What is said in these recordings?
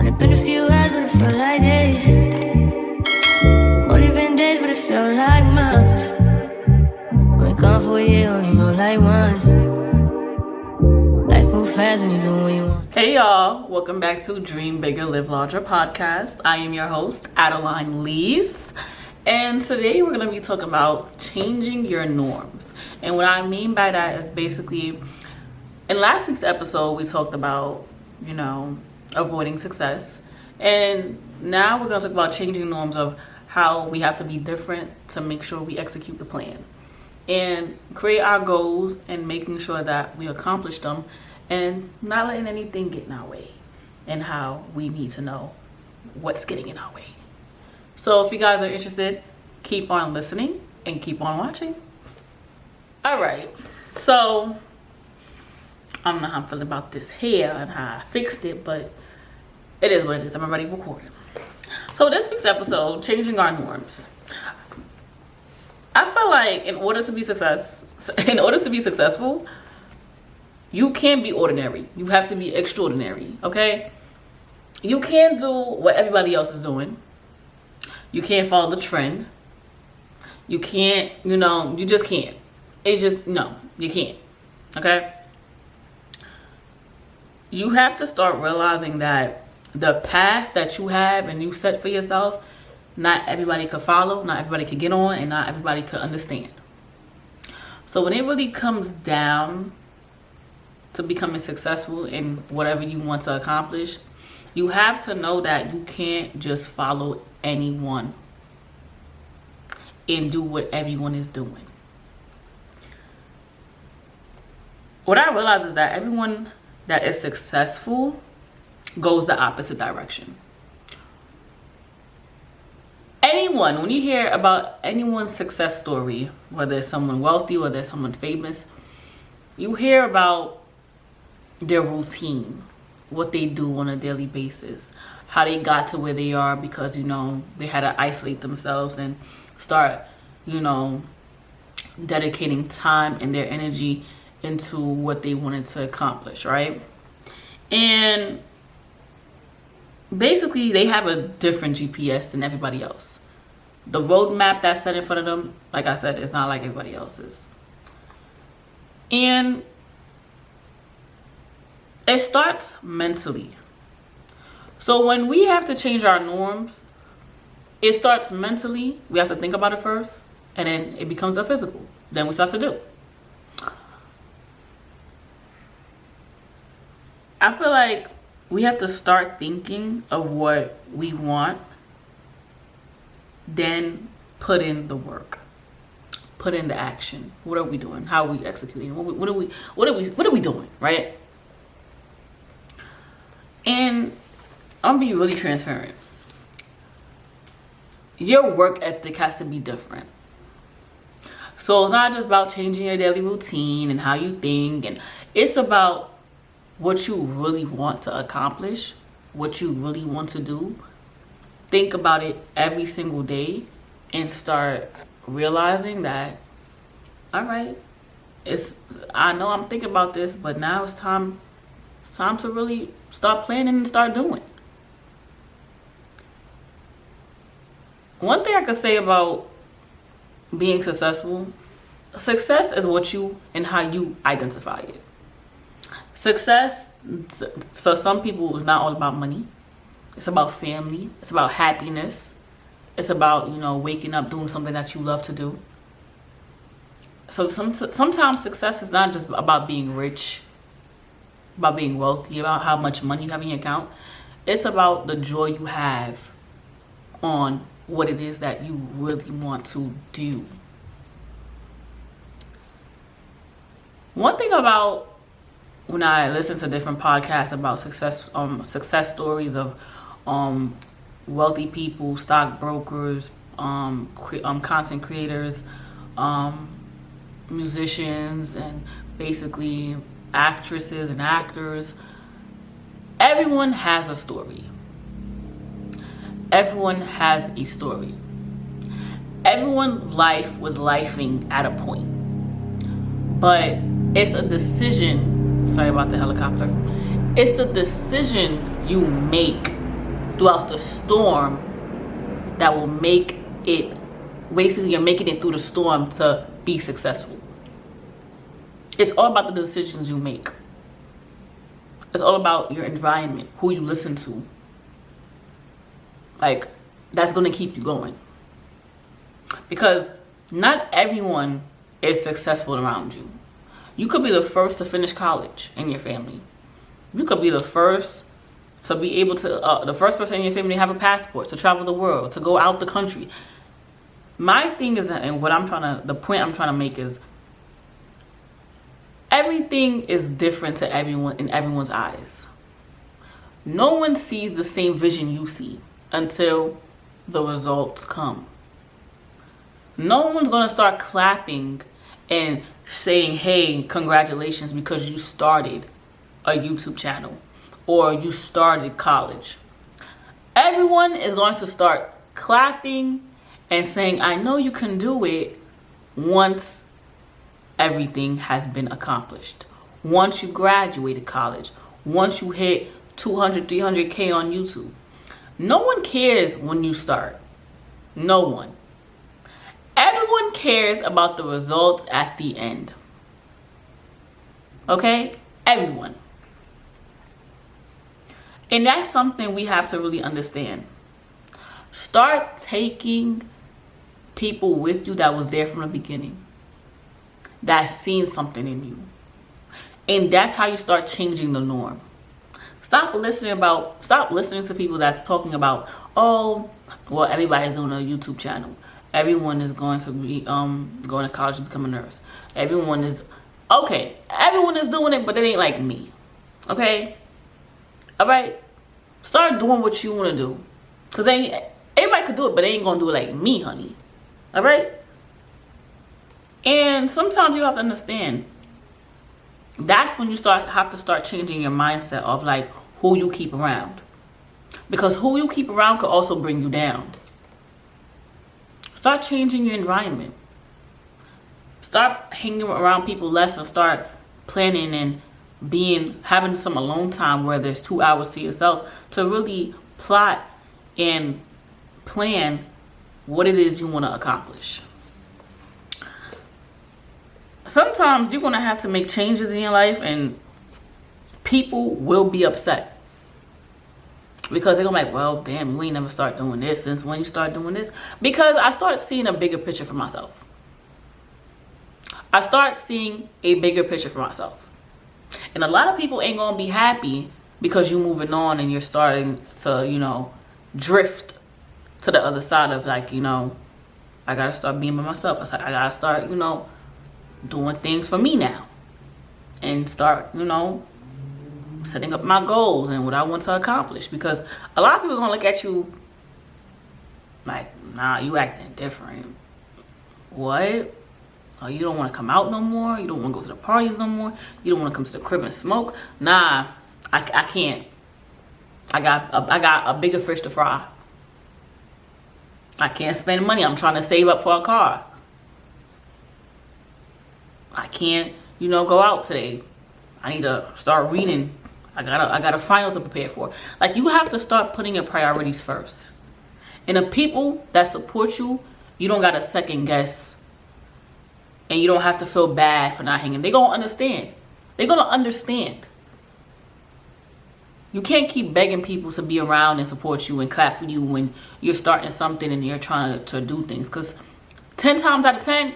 Only been a few hours, but it felt like days. Only been days, but it felt like months. Been gone for a year, only know like once. Life moves fast when you do what you want. Hey y'all, welcome back to Dream Bigger, Live Larger podcast. I am your host, Adeline Lys. And today we're going to be talking about changing your norms. And what I mean by that is basically, in last week's episode, we talked about, avoiding success. And now we're going to talk about changing norms of how we have to be different to make sure we execute the plan. And create our goals and making sure that we accomplish them and not letting anything get in our way. And how we need to know what's getting in our way. So if you guys are interested, keep on listening and keep on watching. All right, so I don't know how I'm feeling about this hair and how I fixed it, but it is what it is. I'm already recording. So this week's episode, changing our norms. I feel like in order to be successful, you can't be ordinary. You have to be extraordinary, okay? You can't do what everybody else is doing. You can't follow the trend. You can't, you just can't. It's just, no, you can't. Okay? You have to start realizing that the path that you have and you set for yourself, not everybody could follow, not everybody could get on, and not everybody could understand. So when it really comes down to becoming successful in whatever you want to accomplish, you have to know that you can't just follow anyone and do what everyone is doing. What I realize is that everyone that is successful goes the opposite direction. Anyone, when you hear about anyone's success story, whether it's someone wealthy, whether it's someone famous, you hear about their routine, what they do on a daily basis, how they got to where they are because, they had to isolate themselves and start, dedicating time and their energy into what they wanted to accomplish, right? And basically, they have a different GPS than everybody else. The roadmap that's set in front of them, like I said, is not like everybody else's. And it starts mentally. So when we have to change our norms, it starts mentally. We have to think about it first, and then it becomes a physical. Then we start to do. I feel like we have to start thinking of what we want, then put in the work, put in the action. What are we doing? How are we executing? What are we doing, right? And I'm gonna be really transparent. Your work ethic has to be different. So it's not just about changing your daily routine and how you think, and it's about what you really want to accomplish, what you really want to do. Think about it every single day and start realizing that, all right, I know I'm thinking about this, but now it's time to really start planning and start doing. One thing I could say about being successful, success is what you and how you identify it. Success, so some people, is not all about money. It's about family. It's about happiness. It's about, waking up doing something that you love to do. So sometimes success is not just about being rich, about being wealthy, about how much money you have in your account. It's about the joy you have on what it is that you really want to do. One thing about when I listen to different podcasts about success stories of wealthy people, stockbrokers, content creators, musicians, and basically actresses and actors, everyone has a story. Everyone has a story. Everyone's life was lifing at a point. But it's a decision, sorry about the helicopter. It's the decision you make throughout the storm that will make it, basically you're making it through the storm to be successful. It's all about the decisions you make. It's all about your environment, who you listen to. Like, that's going to keep you going. Because not everyone is successful around you. You could be the first to finish college in your family. You could be the first to be able to, the first person in your family to have a passport, to travel the world, to go out the country. My thing is, and the point I'm trying to make is, everything is different to everyone in everyone's eyes. No one sees the same vision you see until the results come. No one's going to start clapping and saying, hey, congratulations, because you started a YouTube channel or you started college. Everyone is going to start clapping and saying, I know you can do it, once everything has been accomplished. Once you graduated college, once you hit 200, 300K on YouTube. No one cares when you start. No one. Everyone cares about the results at the end. Okay? Everyone. And that's something we have to really understand. Start taking people with you that was there from the beginning, that's seen something in you. And that's how you start changing the norm. Stop listening to people that's talking about, oh, well, everybody's doing a YouTube channel. Everyone is going to be going to college to become a nurse. Everyone is doing it, but it ain't like me. Okay? All right? Start doing what you want to do. Because everybody could do it, but they ain't going to do it like me, honey. All right? And sometimes you have to understand, that's when you have to start changing your mindset of like who you keep around. Because who you keep around could also bring you down. Start changing your environment. Start hanging around people less and start planning and having some alone time where there's 2 hours to yourself to really plot and plan what it is you want to accomplish. Sometimes you're going to have to make changes in your life and people will be upset. Because they're going to be like, well, damn, you ain't never start doing this. Since when you start doing this? Because I start seeing a bigger picture for myself. I start seeing a bigger picture for myself. And a lot of people ain't going to be happy because you're moving on and you're starting to, drift to the other side of like, I got to start being by myself. I got to start, doing things for me now. And start, setting up my goals and what I want to accomplish. Because a lot of people are going to look at you like, nah, you acting different. What? Oh, you don't want to come out no more? You don't want to go to the parties no more? You don't want to come to the crib and smoke? Nah, I can't. I got a bigger fish to fry. I can't spend money. I'm trying to save up for a car. I can't, go out today. I need to start reading. I got a final to prepare for. Like, you have to start putting your priorities first. And the people that support you, you don't got to second guess. And you don't have to feel bad for not hanging. They're going to understand. They're going to understand. You can't keep begging people to be around and support you and clap for you when you're starting something and you're trying to do things. Because 10 times out of 10,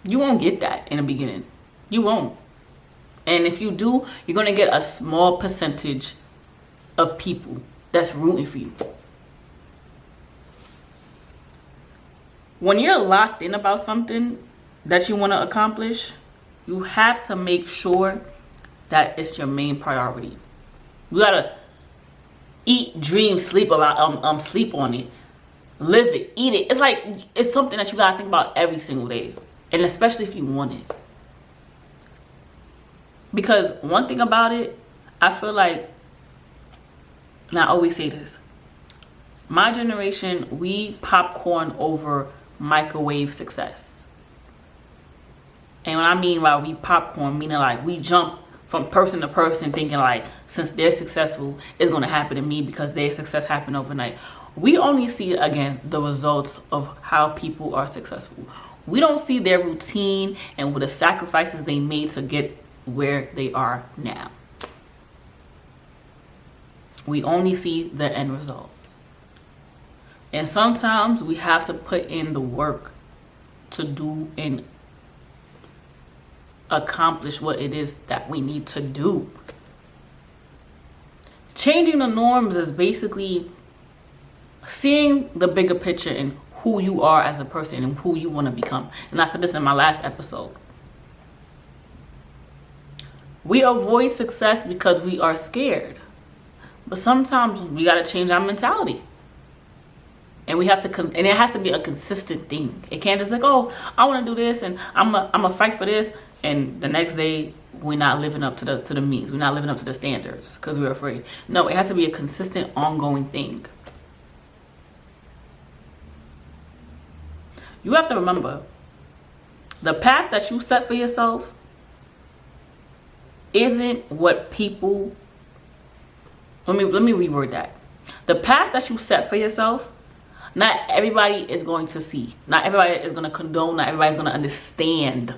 you won't get that in the beginning. You won't. And if you do, you're going to get a small percentage of people that's rooting for you. When you're locked in about something that you want to accomplish, you have to make sure that it's your main priority. You got to eat, dream, sleep sleep on it. Live it, eat it. It's like, it's something that you got to think about every single day. And especially if you want it. Because one thing about it, I feel like, and I always say this, my generation, we popcorn over microwave success. And what I mean by we popcorn, meaning like we jump from person to person thinking like, since they're successful, it's going to happen to me because their success happened overnight. We only see, again, the results of how people are successful. We don't see their routine and the sacrifices they made to get where they are now. We only see the end result. And sometimes we have to put in the work to do and accomplish what it is that we need to do. Changing the norms is basically seeing the bigger picture in who you are as a person and who you want to become. And I said this in my last episode. We avoid success because we are scared. But sometimes we got to change our mentality. And we have to, and it has to be a consistent thing. It can't just be like, oh, I want to do this and I'm a fight for this. And the next day we're not living up to the means. We're not living up to the standards because we're afraid. No, it has to be a consistent, ongoing thing. You have to remember, the path that you set for yourself isn't what people, let me reword that. The path that you set for yourself, not everybody is going to see. Not everybody is going to condone. Not everybody's going to understand.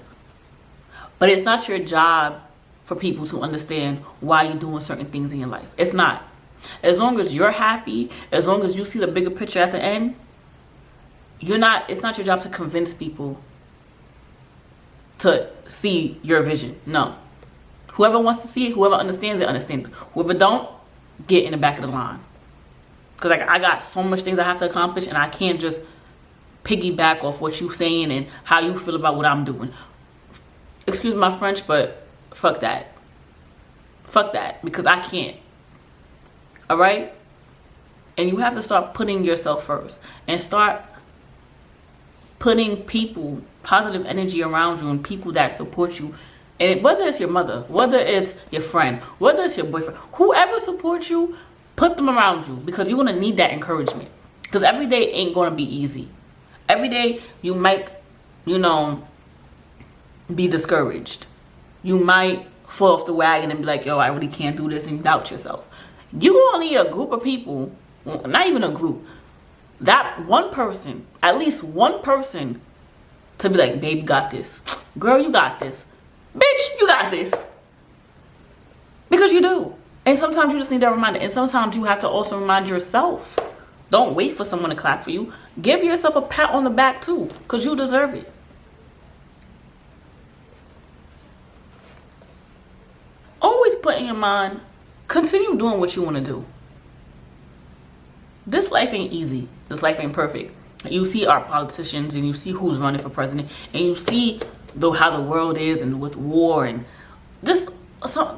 But it's not your job for people to understand why you're doing certain things in your life. It's not. As long as you're happy, as long as you see the bigger picture at the end, it's not your job to convince people to see your vision. No. Whoever wants to see it, whoever understands it, understands it. Whoever don't, get in the back of the line. Because I got so much things I have to accomplish, and I can't just piggyback off what you're saying and how you feel about what I'm doing. Excuse my French, but fuck that. Fuck that, because I can't. All right? And you have to start putting yourself first and start putting people, positive energy around you and people that support you. And whether it's your mother, whether it's your friend, whether it's your boyfriend, whoever supports you, put them around you, because you're going to need that encouragement. Because every day ain't going to be easy. Every day you might, be discouraged. You might fall off the wagon and be like, yo, I really can't do this, and doubt yourself. You're going to need a group of people, not even a group, that one person, at least one person, to be like, babe, you got this. Girl, you got this. Bitch, you got this. Because you do. And sometimes you just need that reminder. And sometimes you have to also remind yourself. Don't wait for someone to clap for you. Give yourself a pat on the back too, because you deserve it. Always put in your mind, continue doing what you want to do. This life ain't easy. This life ain't perfect. You see our politicians and you see who's running for president, and you see how the world is, and with war and just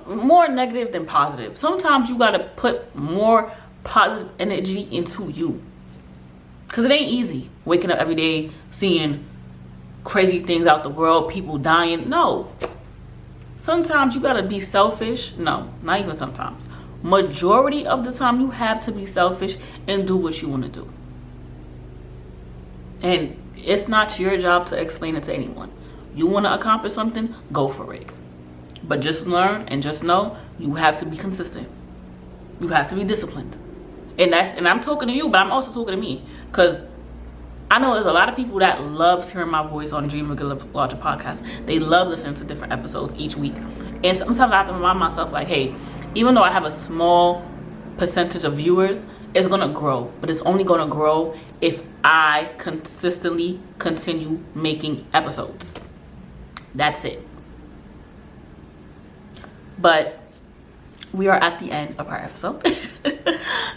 more negative than positive. Sometimes you got to put more positive energy into you, because it ain't easy waking up every day seeing crazy things out the world, people dying. No. Sometimes you got to be selfish. No, not even sometimes. Majority of the time you have to be selfish and do what you want to do. And it's not your job to explain it to anyone. You want to accomplish something, go for it. But just learn and just know you have to be consistent. You have to be disciplined. And I'm talking to you, but I'm also talking to me. Because I know there's a lot of people that loves hearing my voice on Dream Bigger, Live Larger podcast. They love listening to different episodes each week. And sometimes I have to remind myself, like, hey, even though I have a small percentage of viewers, it's going to grow. But it's only going to grow if I consistently continue making episodes. That's it. But we are at the end of our episode.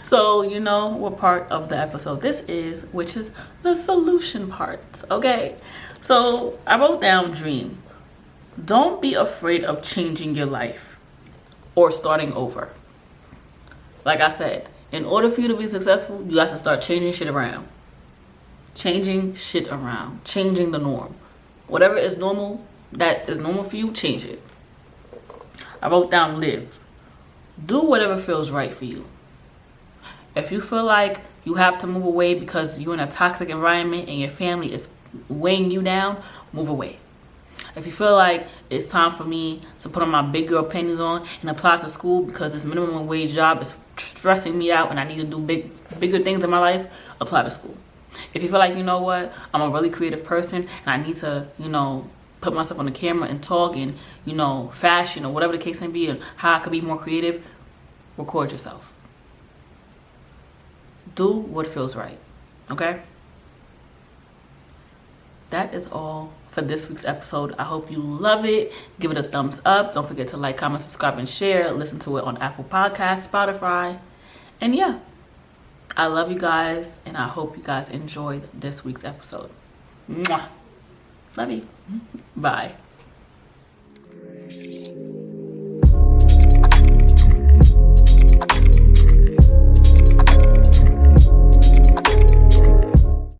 So you know what part of the episode this is, which is the solution part. Okay, so I wrote down dream. Don't be afraid of changing your life or starting over. Like I said, in order for you to be successful, you have to start changing shit around. Changing shit around. Changing the norm. Whatever is normal, that is normal for you, change it. I wrote down live. Do whatever feels right for you. If you feel like you have to move away because you're in a toxic environment and your family is weighing you down, move away. If you feel like it's time for me to put on my big girl panties on and apply to school because this minimum wage job is stressing me out and I need to do bigger things in my life, apply to school. If you feel like, you know what, I'm a really creative person and I need to, put myself on the camera and talk and, fashion or whatever the case may be and how I could be more creative, record yourself. Do what feels right, okay? That is all for this week's episode. I hope you love it. Give it a thumbs up. Don't forget to like, comment, subscribe, and share. Listen to it on Apple Podcasts, Spotify. And yeah, I love you guys, and I hope you guys enjoyed this week's episode. Mwah. Love you. Bye.